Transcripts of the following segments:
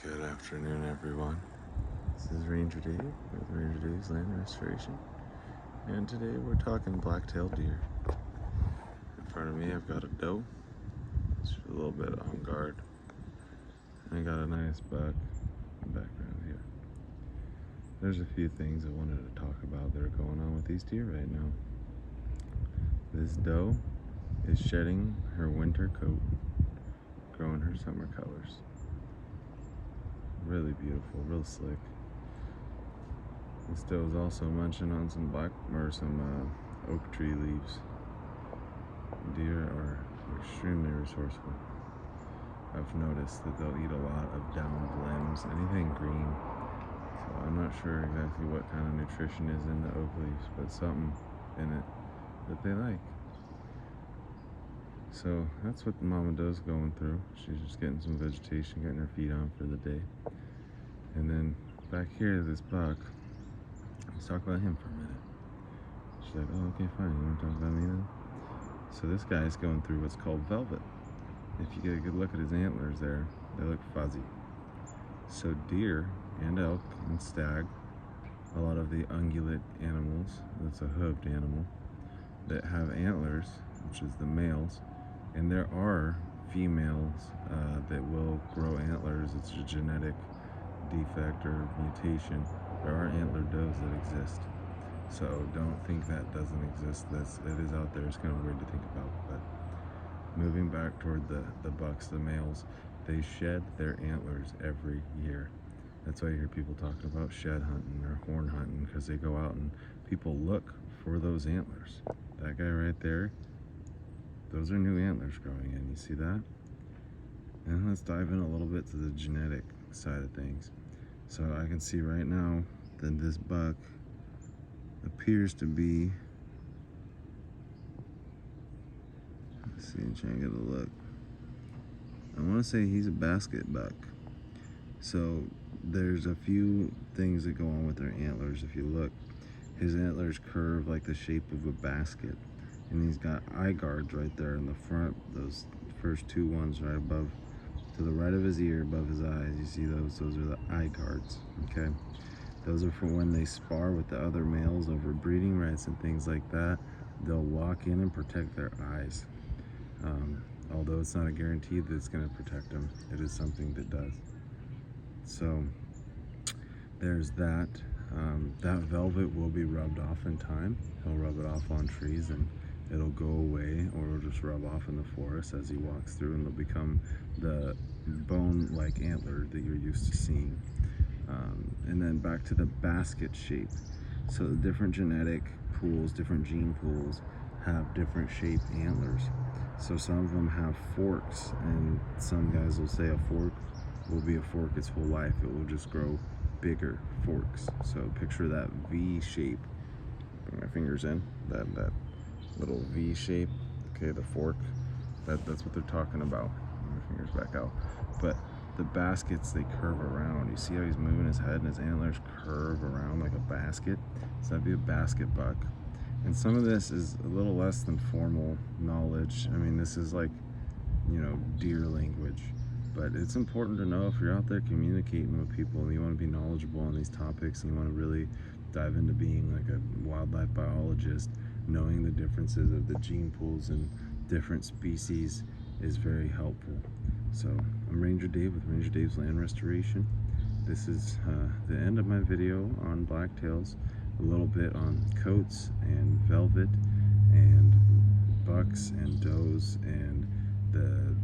Good afternoon, everyone. This is Ranger Dave with Ranger Dave's Land Restoration, and today we're talking black-tailed deer. In front of me, I've got a doe. She's a little bit on guard. And I got a nice buck in the background here. There's a few things I wanted to talk about that are going on with these deer right now. This doe is shedding her winter coat, growing her summer colors. Really beautiful, real slick. This doe is also munching on some oak tree leaves. Deer are extremely resourceful. I've noticed that they'll eat a lot of downed limbs, anything green. So I'm not sure exactly what kind of nutrition is in the oak leaves, but something in it that they like. So that's what the mama doe's going through. She's just getting some vegetation, getting her feet on for the day. And then back here, this buck, let's talk about him for a minute. She's like, oh, okay, fine, you want to talk about me then? So this guy's going through what's called velvet. If you get a good look at his antlers there, they look fuzzy. So deer and elk and stag, a lot of the ungulate animals, that's a hooved animal, that have antlers, which is the males, and there are females that will grow antlers. It's a genetic defect or mutation. There are antler does that exist, so don't think that doesn't exist. It is out there. It's kind of weird to think about. But moving back toward the bucks, the males, they shed their antlers every year. That's why you hear people talking about shed hunting or horn hunting, because they go out and people look for those antlers. That guy right there, those are new antlers growing in. You see that? And let's dive in a little bit to the genetic side of things. So I can see right now that this buck appears to be, let's see, I'm trying to get a look. I want to say he's a basket buck. So there's a few things that go on with their antlers. If you look, his antlers curve like the shape of a basket, and he's got eye guards right there in the front. Those first two ones right above, to the right of his ear, above his eyes, you see those are the eye guards. Okay, those are for when they spar with the other males over breeding rights and things like that. They'll walk in and protect their eyes. Although it's not a guarantee that it's going to protect them, it is something that does. So there's that. That velvet will be rubbed off in time. He'll rub it off on trees and it'll go away, or it'll just rub off in the forest as he walks through, and it'll become the bone-like antler that you're used to seeing. And then back to the basket shape. So the different genetic pools, different gene pools have different shaped antlers. So some of them have forks, and some guys will say a fork will be a fork its whole life. It will just grow bigger forks. So picture that V shape. Bring my fingers in, that little V shape. Okay, the fork. That's what they're talking about. Bring my fingers back out. But the baskets, they curve around. You see how he's moving his head and his antlers curve around like a basket? So that'd be a basket buck. And some of this is a little less than formal knowledge. I mean, this is like, deer language. But it's important to know if you're out there communicating with people and you want to be knowledgeable on these topics and you want to really dive into being like a wildlife biologist, knowing the differences of the gene pools and different species is very helpful. So I'm Ranger Dave with Ranger Dave's Land Restoration. This is the end of my video on blacktails, a little bit on coats and velvet and bucks and does and the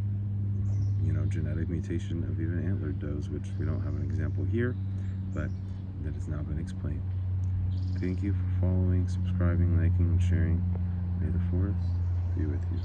genetic mutation of even antlered does, which we don't have an example here, but that has now been explained. Thank you for following, subscribing, liking, and sharing. May the 4th be with you.